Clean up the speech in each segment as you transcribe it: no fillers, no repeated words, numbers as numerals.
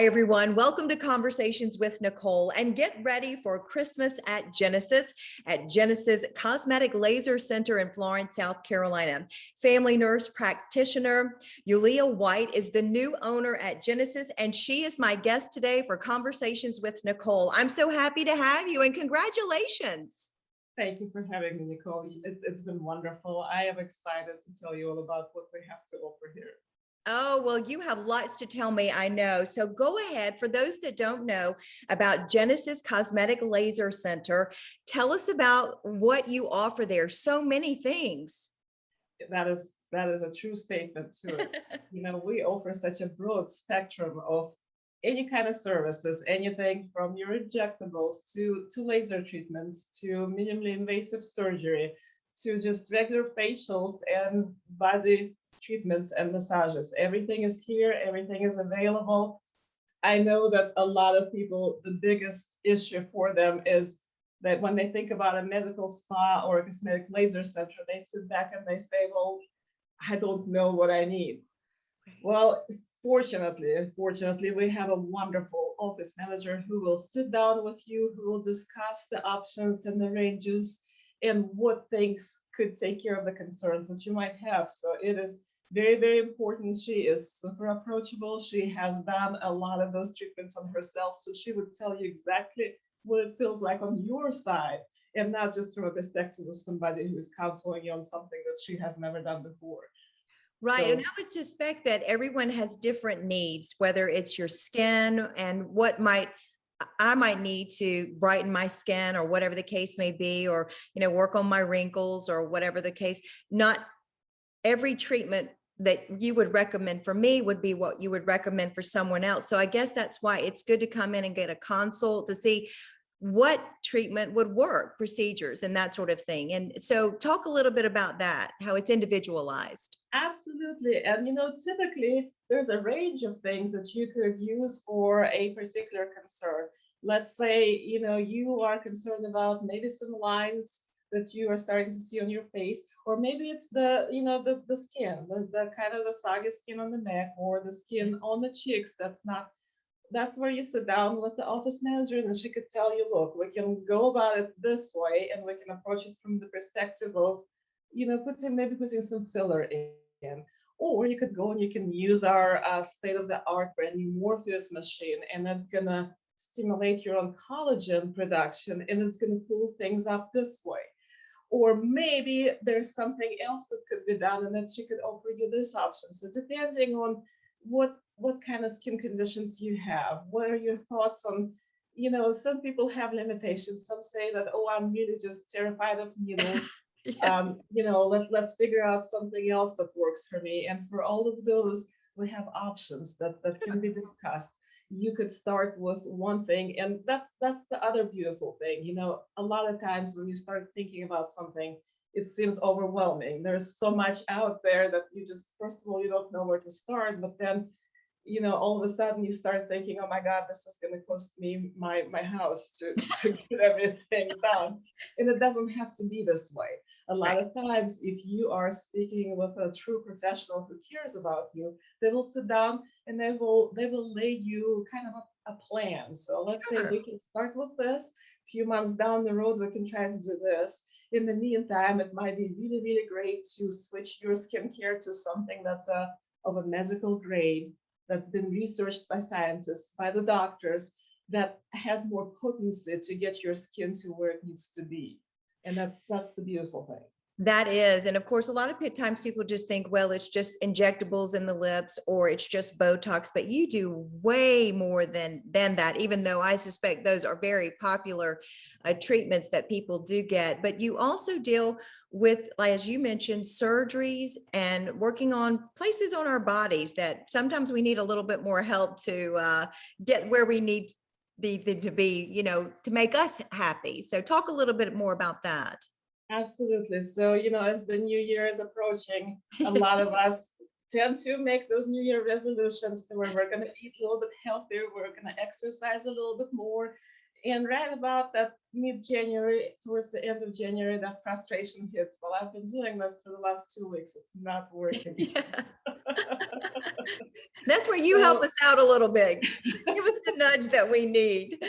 Hi, everyone. Welcome to Conversations with Nicole, and get ready for Christmas at Genesis Cosmetic Laser Center in Florence, South Carolina. Family nurse practitioner Yuliya White is the new owner at Genesis, and she is my guest today for Conversations with Nicole. I'm so happy to have you, and congratulations. Thank you for having me, Nicole. It's been wonderful. I am excited to tell you all about what we have to offer here. Oh, well, you have lots to tell me, I know. So go ahead. For those that don't know about Genesis Cosmetic Laser Center, tell us about what you offer there. So many things. That is a true statement to it. We offer such a broad spectrum of any kind of services, anything from your injectables to laser treatments, to minimally invasive surgery, to just regular facials and body treatments and massages. Everything is here, everything is available. I know that a lot of people, the biggest issue for them is that when they think about a medical spa or a cosmetic laser center, they sit back and they say, well, I don't know what I need. Well, unfortunately, we have a wonderful office manager who will sit down with you, who will discuss the options and the ranges and what things could take care of the concerns that you might have. So it is very, very important. She is super approachable. She has done a lot of those treatments on herself. So she would tell you exactly what it feels like on your side, and not just from a perspective of somebody who is counseling you on something that she has never done before. Right. And I would suspect that everyone has different needs, whether it's your skin and what I might need to brighten my skin or whatever the case may be, or, work on my wrinkles or whatever the case. Not every treatment that you would recommend for me would be what you would recommend for someone else. So I guess that's why it's good to come in and get a consult to see what treatment would work, procedures and that sort of thing. And so talk a little bit about that, how it's individualized. Absolutely. And typically there's a range of things that you could use for a particular concern. Let's say, you are concerned about maybe some lines that you are starting to see on your face, or maybe it's the skin, the kind of the saggy skin on the neck, or the skin on the cheeks. That's where you sit down with the office manager and she could tell you, look, we can go about it this way and we can approach it from the perspective of, putting some filler in. Or you could go and you can use our state-of-the-art brand new Morpheus machine, and that's gonna stimulate your own collagen production, and it's gonna pull things up this way. Or maybe there's something else that could be done and that she could offer you this option. So depending on what kind of skin conditions you have, what are your thoughts on, some people have limitations. Some say that, oh, I'm really just terrified of needles. Yeah. Let's figure out something else that works for me. And for all of those, we have options that can be discussed. You could start with one thing, and that's the other beautiful thing. A lot of times when you start thinking about something, it seems overwhelming. There's so much out there that you just, first of all, you don't know where to start, but then all of a sudden you start thinking, oh my God, this is going to cost me my house to get everything done. And it doesn't have to be this way. A lot of times, if you are speaking with a true professional who cares about you, they will sit down and they will lay you kind of a plan. So let's say we can start with this. A few months down the road, we can try to do this. In the meantime, it might be really, really great to switch your skincare to something that's of a medical grade, that's been researched by scientists, by the doctors, that has more potency to get your skin to where it needs to be. And that's the beautiful thing. That is. And of course, a lot of times people just think, well, it's just injectables in the lips or it's just Botox, but you do way more than that, even though I suspect those are very popular treatments that people do get. But you also deal with, as you mentioned, surgeries and working on places on our bodies that sometimes we need a little bit more help to get where we need to be, to make us happy. So talk a little bit more about that. Absolutely. So, as the new year is approaching, a lot of us tend to make those New Year resolutions to where we're going to eat a little bit healthier, we're going to exercise a little bit more. And right about that mid-January, towards the end of January, that frustration hits. Well, I've been doing this for the last 2 weeks. It's not working. Yeah. That's where you help us out a little bit. Give us the nudge that we need.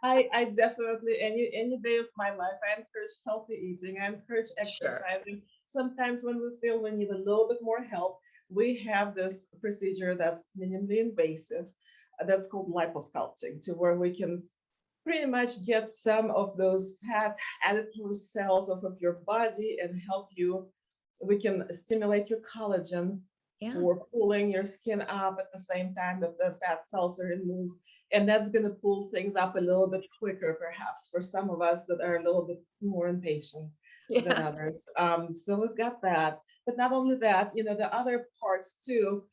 I definitely, any day of my life, I encourage healthy eating. I encourage Sure. exercising. Sometimes when we feel we need a little bit more help, we have this procedure that's minimally invasive. That's called liposculpting, to where we can pretty much get some of those fat adipose cells off of your body and help you. We can stimulate your collagen Yeah. for pulling your skin up at the same time that the fat cells are removed. And that's going to pull things up a little bit quicker, perhaps, for some of us that are a little bit more impatient than others. So we've got that. But not only that, the other parts too.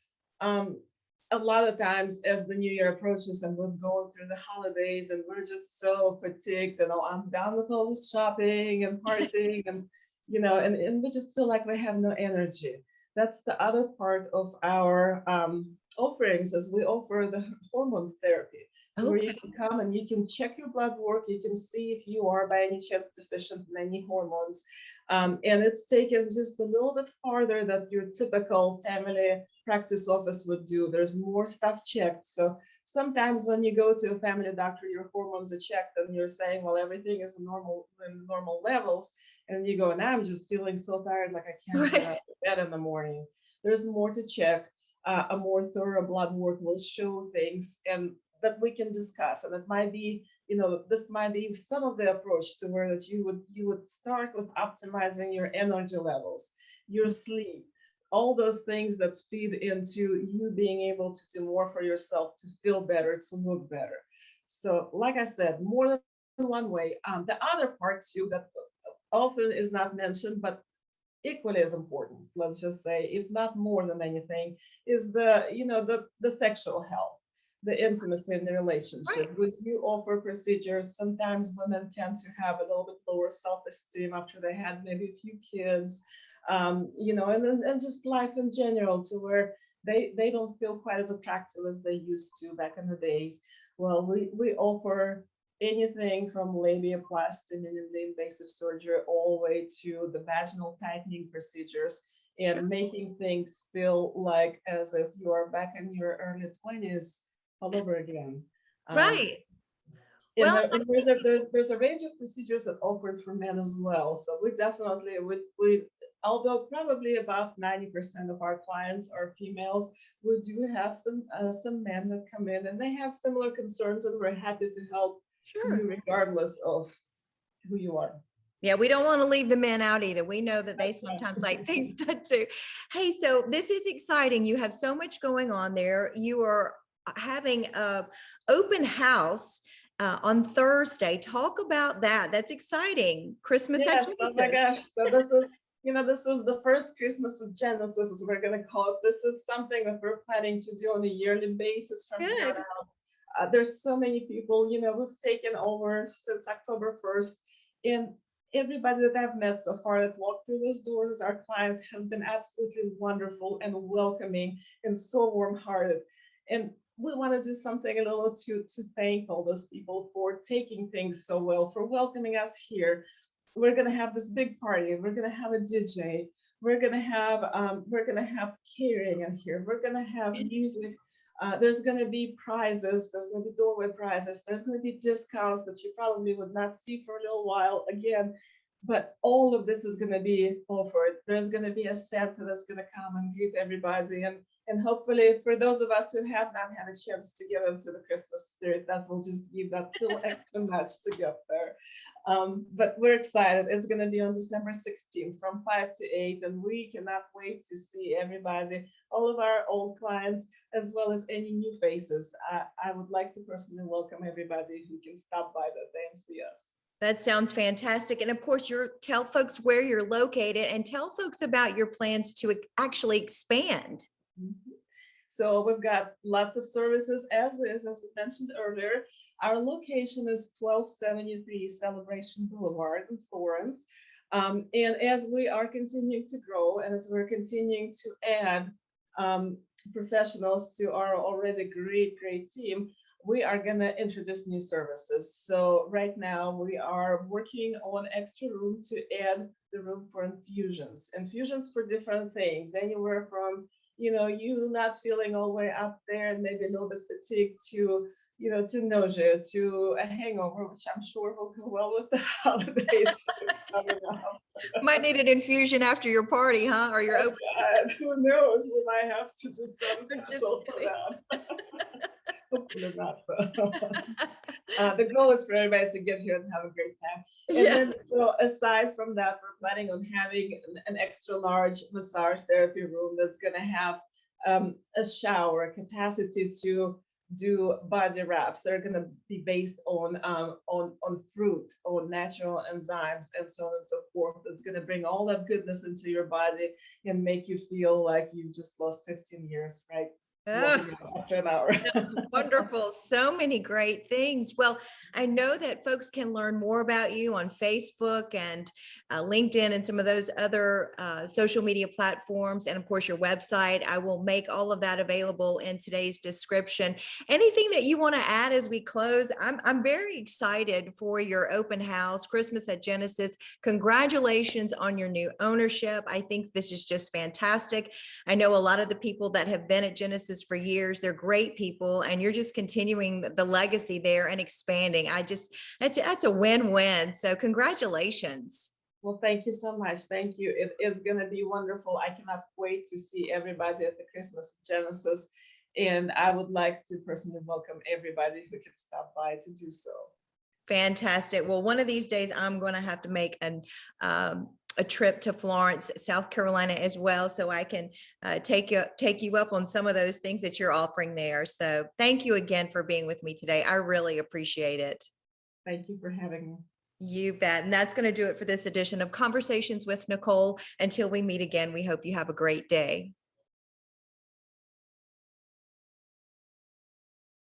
A lot of times as the new year approaches and we're going through the holidays and we're just so fatigued and I'm done with all this shopping and partying and and we just feel like we have no energy. That's the other part of our offerings, as we offer the hormone therapy. So where you can come and you can check your blood work, you can see if you are by any chance deficient in any hormones. And it's taken just a little bit farther than your typical family practice office would do. There's more stuff checked. So sometimes when you go to a family doctor, your hormones are checked and you're saying, well, everything is in normal levels. And you go, and I'm just feeling so tired, like I can't get out of bed in the morning. There's more to check. A more thorough blood work will show things and that we can discuss. And it might be, this might be some of the approach to where that you would start with optimizing your energy levels, your sleep, all those things that feed into you being able to do more for yourself, to feel better, to look better. So like I said, more than one way. The other part too that often is not mentioned, but equally as important, let's just say, if not more than anything, is the sexual health, the intimacy in the relationship. We do offer procedures. Sometimes women tend to have a little bit lower self-esteem after they had maybe a few kids, and just life in general, to where they don't feel quite as attractive as they used to back in the days. Well, we offer anything from labiaplasty, minimally invasive surgery, all the way to the vaginal tightening procedures, and making things feel like as if you are back in your early 20s all over again. Right. And there's a range of procedures that offered for men as well. So we definitely we although probably about 90% of our clients are females, we do have some men that come in and they have similar concerns, and we're happy to help you regardless of who you are. Yeah, we don't want to leave the men out either. We know that they sometimes like things done too. Hey, so this is exciting. You have so much going on there. You are having a open house on Thursday. Talk about that. That's exciting. Christmas at Yes, Genesis. oh my gosh. So this is the first Christmas of Genesis, as we're going to call it. This is something that we're planning to do on a yearly basis from here on out. There's so many people, we've taken over since October 1st. And everybody that I've met so far that walked through those doors as our clients has been absolutely wonderful and welcoming and so warm-hearted. And we want to do something a little to thank all those people for taking things so well, for welcoming us here. We're gonna have this big party. We're gonna have a DJ. We're gonna have catering in here. We're gonna have music. There's gonna be prizes. There's gonna be doorway prizes. There's gonna be discounts that you probably would not see for a little while again. But all of this is going to be offered. There's going to be a Santa that's going to come and greet everybody. And hopefully for those of us who have not had a chance to get into the Christmas spirit, that will just give that little extra nudge to get there. But we're excited. It's going to be on December 16th from 5 to 8. And we cannot wait to see everybody, all of our old clients, as well as any new faces. I would like to personally welcome everybody who can stop by that day and see us. That sounds fantastic. And of course, tell folks where you're located and tell folks about your plans to actually expand. Mm-hmm. So we've got lots of services as we mentioned earlier. Our location is 1273 Celebration Boulevard in Florence. And as we are continuing to grow and as we're continuing to add professionals to our already great team, we are going to introduce new services. So right now we are working on extra room to add the room for infusions for different things, anywhere from you not feeling all the way up there and maybe a little bit fatigued to, to nausea, to a hangover, which I'm sure will go well with the holidays coming up. Might need an infusion after your party, huh? Or your That's open. right. Who knows? We might have to just run a I'm just special for kidding. that. Hopefully not, though. The goal is for everybody to get here and have a great time. And Yeah. then, so aside from that, we're planning on having an extra large massage therapy room that's going to have a shower, capacity to do body wraps. They're going to be based on fruit, on natural enzymes, and so on and so forth. It's going to bring all that goodness into your body and make you feel like you just lost 15 years, right? Ah, Walking out after an hour. that's wonderful. So many great things. Well, I know that folks can learn more about you on Facebook and LinkedIn and some of those other social media platforms. And of course, your website. I will make all of that available in today's description. Anything that you want to add as we close? I'm very excited for your open house, Christmas at Genesis. Congratulations on your new ownership. I think this is just fantastic. I know a lot of the people that have been at Genesis for years, they're great people, and you're just continuing the legacy there and expanding. That's a win-win. So congratulations. Well, thank you so much. Thank you. It is going to be wonderful. I cannot wait to see everybody at the Christmas Genesis. And I would like to personally welcome everybody who can stop by to do so. Fantastic. Well, one of these days I'm going to have to make a trip to Florence, South Carolina as well, so I can take you up on some of those things that you're offering there. So thank you again for being with me today. I really appreciate it. Thank you for having me. You bet. And that's going to do it for this edition of Conversations with Nicole. Until we meet again, we hope you have a great day.